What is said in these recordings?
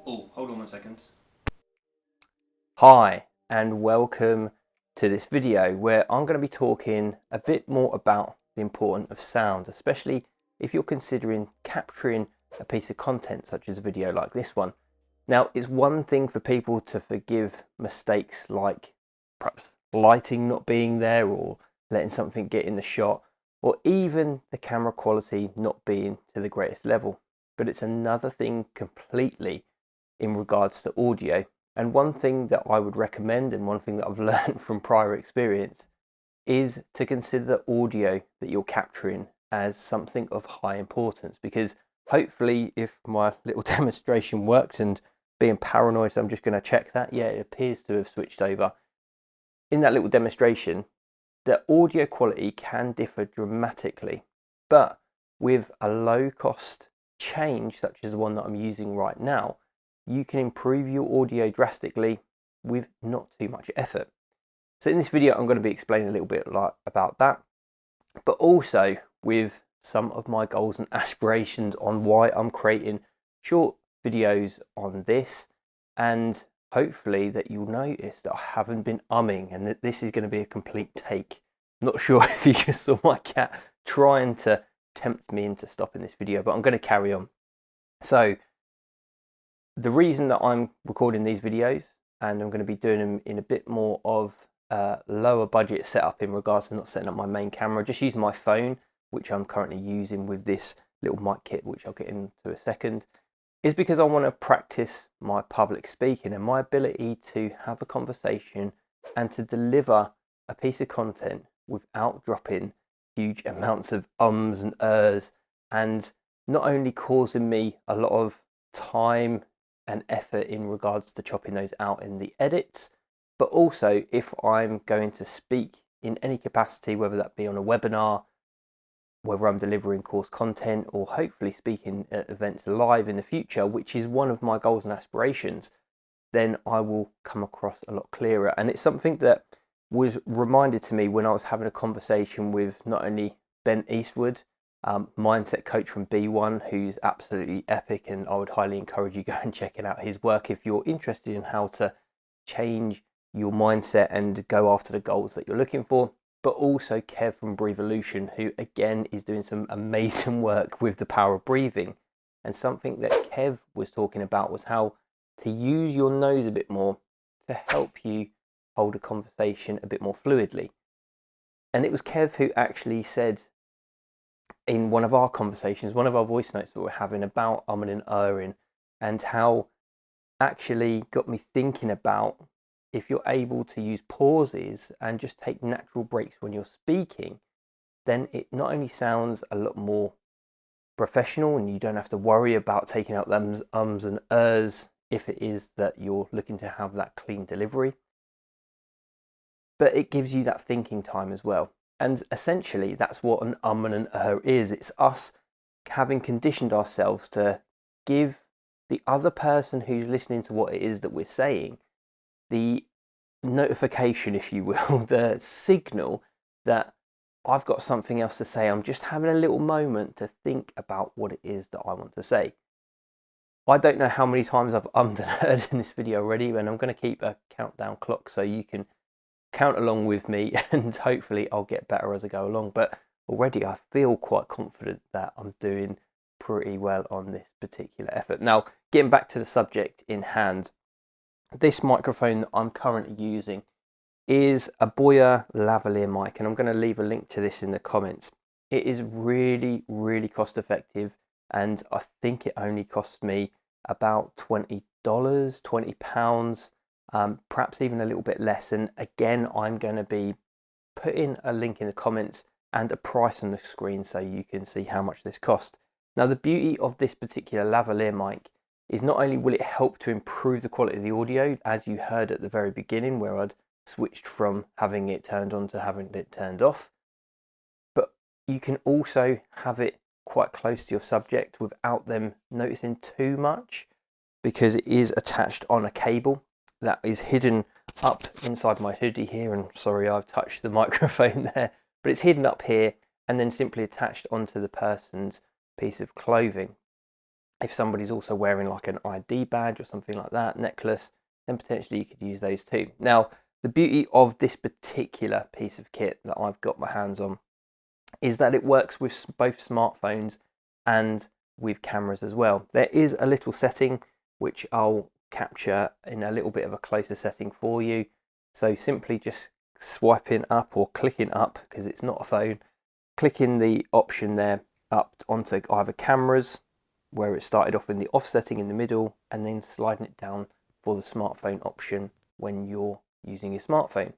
Oh, hold on 1 second. Hi and welcome to this video where I'm going to be talking a bit more about the importance of sound, especially if you're considering capturing a piece of content such as a video like this one. Now, it's one thing for people to forgive mistakes like perhaps lighting not being there or letting something get in the shot, or even the camera quality not being to the greatest level. But it's another thing completely in regards to audio. And one thing that I would recommend, and one thing that I've learned from prior experience, is to consider the audio that you're capturing as something of high importance. Because hopefully, if my little demonstration works, and being paranoid, I'm just going to check that. Yeah, it appears to have switched over. In that little demonstration, the audio quality can differ dramatically, but with a low cost change, such as the one that I'm using right now, you can improve your audio drastically with not too much effort. So in this video, I'm going to be explaining a little bit about that, but also with some of my goals and aspirations on why I'm creating short videos on this, and hopefully that you'll notice that I haven't been umming and that this is going to be a complete take. I'm not sure if you just saw my cat trying to tempt me into stopping this video, but I'm going to carry on. So the reason that I'm recording these videos, and I'm going to be doing them in a bit more of a lower budget setup in regards to not setting up my main camera, just using my phone, which I'm currently using with this little mic kit, which I'll get into a second, is because I want to practice my public speaking and my ability to have a conversation and to deliver a piece of content without dropping huge amounts of ums and ers, and not only causing me a lot of time and effort in regards to chopping those out in the edits, but also if I'm going to speak in any capacity, whether that be on a webinar, whether I'm delivering course content, or hopefully speaking at events live in the future, which is one of my goals and aspirations, then I will come across a lot clearer. And it's something that was reminded to me when I was having a conversation with not only Ben Eastwood, mindset coach from B1, who's absolutely epic, and I would highly encourage you go and checking out his work if you're interested in how to change your mindset and go after the goals that you're looking for. But also Kev from Breathevolution, who again is doing some amazing work with the power of breathing. And something that Kev was talking about was how to use your nose a bit more to help you hold a conversation a bit more fluidly. And it was Kev who actually said in one of our conversations, one of our voice notes that we're having about umming and erring, and how actually got me thinking about if you're able to use pauses and just take natural breaks when you're speaking, then it not only sounds a lot more professional and you don't have to worry about taking out them ums and ers if it is that you're looking to have that clean delivery, but it gives you that thinking time as well. And essentially, that's what an and an is. It's us having conditioned ourselves to give the other person who's listening to what it is that we're saying the notification, if you will, the signal that I've got something else to say. I'm just having a little moment to think about what it is that I want to say. I don't know how many times I've ummed and heard in this video already, and I'm going to keep a countdown clock so you can count along with me, and hopefully I'll get better as I go along. But already I feel quite confident that I'm doing pretty well on this particular effort. Now, getting back to the subject in hand, this microphone that I'm currently using is a Boyer Lavalier mic, and I'm going to leave a link to this in the comments. It is really, really cost effective, and I think it only cost me about $20, £20, perhaps even a little bit less. And again, I'm going to be putting a link in the comments and a price on the screen so you can see how much this cost. Now, the beauty of this particular lavalier mic is not only will it help to improve the quality of the audio, as you heard at the very beginning where I'd switched from having it turned on to having it turned off, but you can also have it quite close to your subject without them noticing too much, because it is attached on a cable that is hidden up inside my hoodie here. And sorry, I've touched the microphone there, but it's hidden up here and then simply attached onto the person's piece of clothing. If somebody's also wearing like an ID badge or something like that, necklace, then potentially you could use those too. Now, the beauty of this particular piece of kit that I've got my hands on is that it works with both smartphones and with cameras as well. There is a little setting which I'll capture in a little bit of a closer setting for you. So simply just swiping up or clicking up, because it's not a phone, clicking the option there up onto either cameras, where it started off in the off setting in the middle, and then sliding it down for the smartphone option when you're using your smartphone.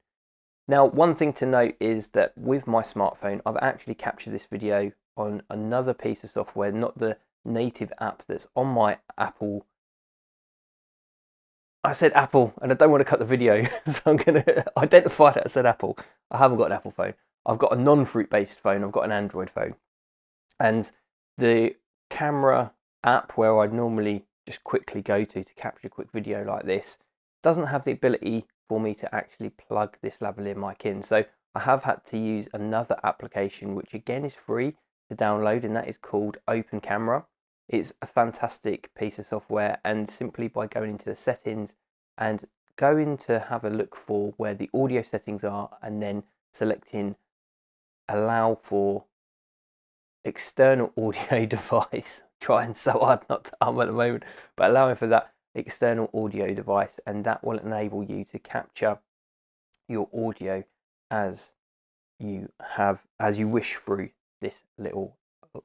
Now, one thing to note is that with my smartphone, I've actually captured this video on another piece of software, not the native app that's on my Apple. I said Apple, and I don't want to cut the video, so I'm going to identify that I said Apple. I haven't got an Apple phone. I've got a non-fruit based phone. I've got an Android phone. And the camera app where I'd normally just quickly go to capture a quick video like this doesn't have the ability for me to actually plug this lavalier mic in. So I have had to use another application, which again is free to download, and that is called Open Camera. It's a fantastic piece of software, and simply by going into the settings and going to have a look for where the audio settings are, and then selecting allow for external audio device, trying so hard not to at the moment, but allowing for that external audio device, and that will enable you to capture your audio as you wish through this little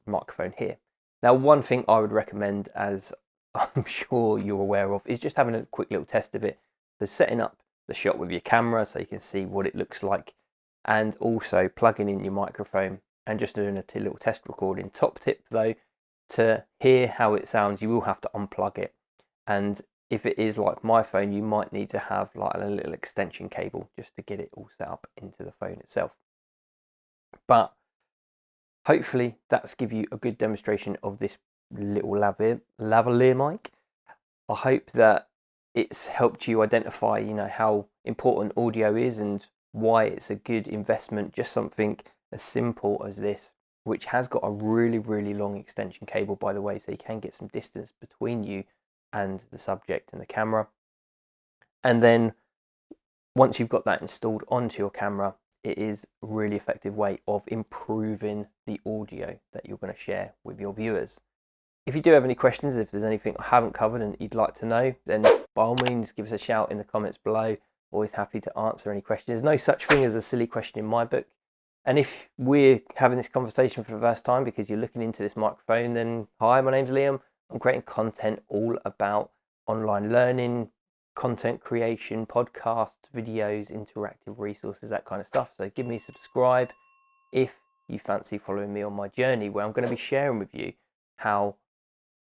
microphone here. Now, one thing I would recommend, as I'm sure you're aware of, is just having a quick little test of it. So setting up the shot with your camera so you can see what it looks like, and also plugging in your microphone and just doing a little test recording. Top tip though, to hear how it sounds, you will have to unplug it. And if it is like my phone, you might need to have like a little extension cable just to get it all set up into the phone itself. But hopefully that's give you a good demonstration of this little lavalier mic. I hope that it's helped you identify, how important audio is and why it's a good investment. Just something as simple as this, which has got a really, really long extension cable, by the way, so you can get some distance between you and the subject and the camera. And then once you've got that installed onto your camera, it is a really effective way of improving the audio that you're going to share with your viewers. If you do have any questions, if there's anything I haven't covered and you'd like to know, then by all means give us a shout in the comments below. Always happy to answer any questions. There's no such thing as a silly question in my book. And if we're having this conversation for the first time because you're looking into this microphone, then hi, my name's Liam. I'm creating content all about online learning, content creation, podcasts, videos, interactive resources, that kind of stuff. So give me a subscribe if you fancy following me on my journey, where I'm going to be sharing with you how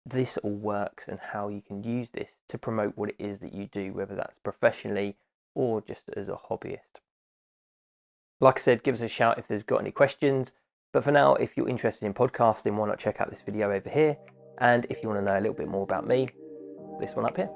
this all works and how you can use this to promote what it is that you do, whether that's professionally or just as a hobbyist. Like I said, give us a shout if there's got any questions. But for now, if you're interested in podcasting, why not check out this video over here? And if you want to know a little bit more about me, this one up here.